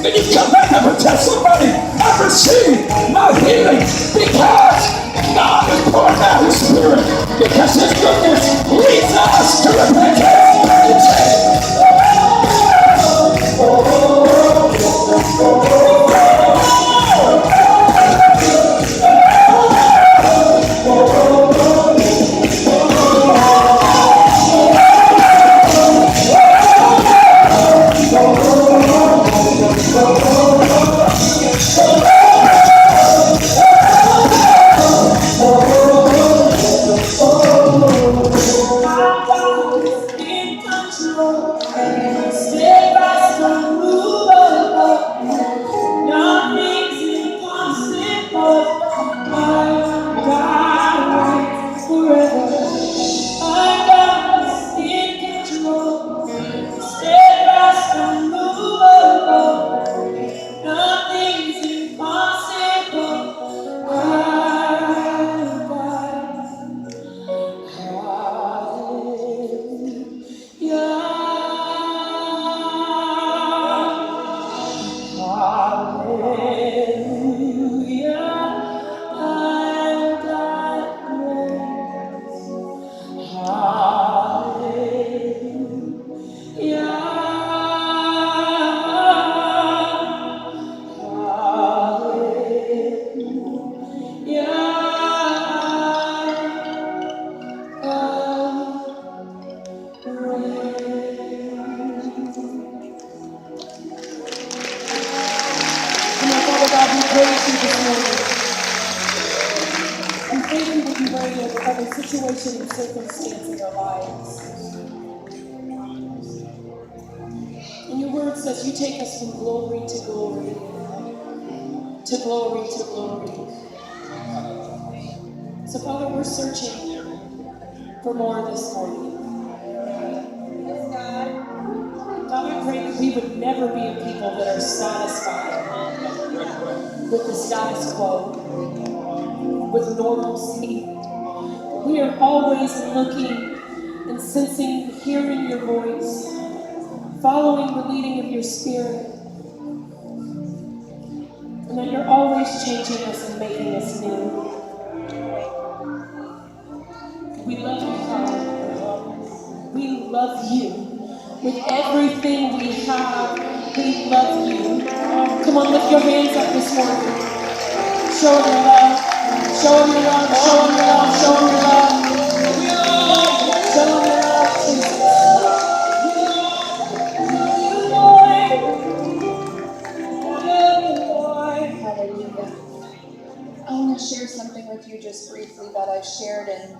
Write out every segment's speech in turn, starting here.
then you come back up and tell somebody, I received my healing because God has poured out His Spirit, because His goodness leads us to repentance. Situation and circumstance in our lives. And your word says you take us from glory to glory, to glory to glory. So Father, we're searching for more this morning. God, I pray that we would never be a people that are satisfied with the status quo, with normalcy. We are always looking and sensing, hearing your voice, following the leading of your Spirit, and that you're always changing us and making us new. We love you, God. We love you. With everything we have, we love you. Come on, lift your hands up this morning. Show them your love. Show them your love. Show them your love. Show them your love. Show them your love, Jesus. Hallelujah. I want to share something with you just briefly that I shared in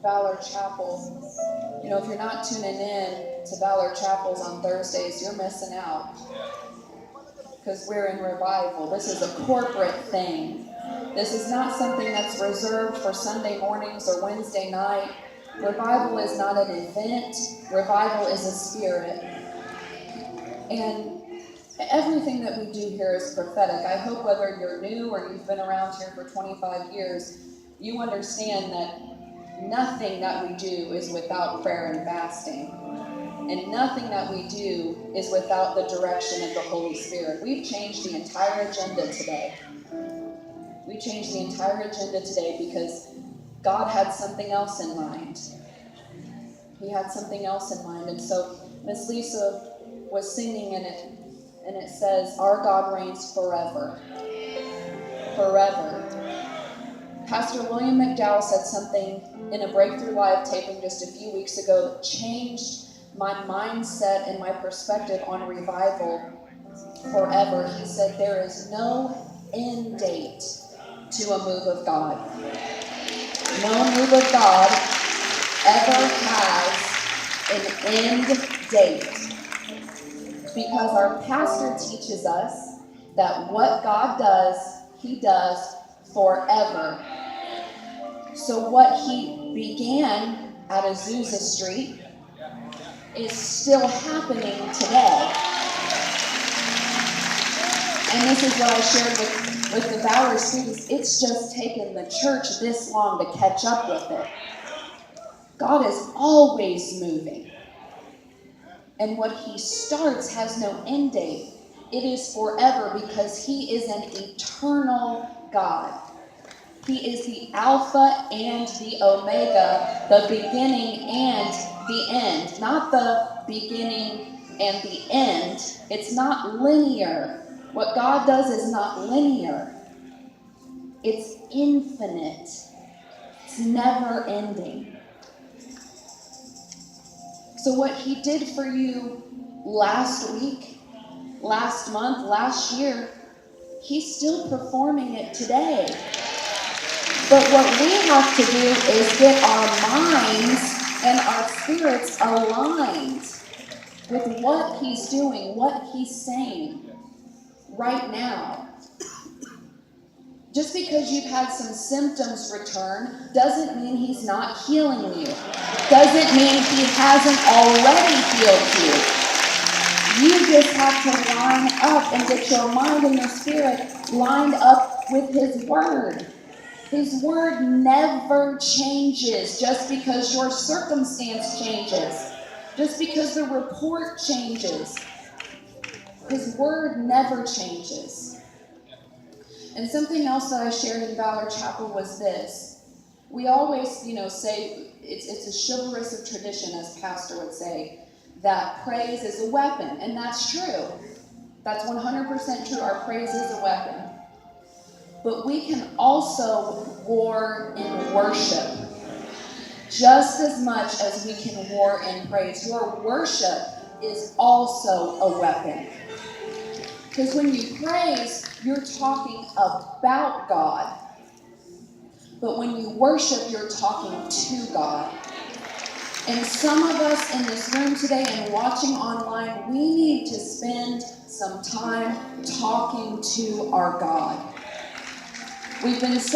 Valor Chapel. You know, if you're not tuning in to Valor Chapels on Thursdays, you're missing out. Because we're in revival. This is a corporate thing. This is not something that's reserved for Sunday mornings or Wednesday night. Revival is not an event. Revival is a spirit. And everything that we do here is prophetic. I hope whether you're new or you've been around here for 25 years, you understand that nothing that we do is without prayer and fasting. And nothing that we do is without the direction of the Holy Spirit. We've changed the entire agenda today. We changed the entire agenda today because God had something else in mind. He had something else in mind. And so Miss Lisa was singing in it, and it says, our God reigns forever. Forever. Pastor William McDowell said something in a Breakthrough Live taping just a few weeks ago that changed my mindset and my perspective on revival forever. He said, there is no end date to a move of God. No move of God ever has an end date. Because our pastor teaches us that what God does, He does forever. So what He began at Azusa Street is still happening today. And this is what I shared with the Valor students. It's just taken the church this long to catch up with it. God is always moving. And what He starts has no end date. It is forever because he is an eternal God. He is the Alpha and the Omega, the beginning and the end. Not the beginning and the end. It's not linear. What God does is not linear. It's infinite. It's never ending. So what he did for you last week, last month, last year, he's still performing it today. But what we have to do is get our minds and our spirits aligned with what he's doing, what he's saying right now. Just because you've had some symptoms return doesn't mean he's not healing you. Doesn't mean he hasn't already healed you. You just have to line up and get your mind and your spirit lined up with his word. His word never changes just because your circumstance changes, just because the report changes. His word never changes. And something else that I shared in Valor Chapel was this. We always, say, it's a chivalrous of tradition, as Pastor would say, that praise is a weapon. And that's true. That's 100% true. Our praise is a weapon. But we can also war in worship just as much as we can war in praise. Your worship is also a weapon. Because when you praise, you're talking about God. But when you worship, you're talking to God. And some of us in this room today and watching online, we need to spend some time talking to our God. We've been so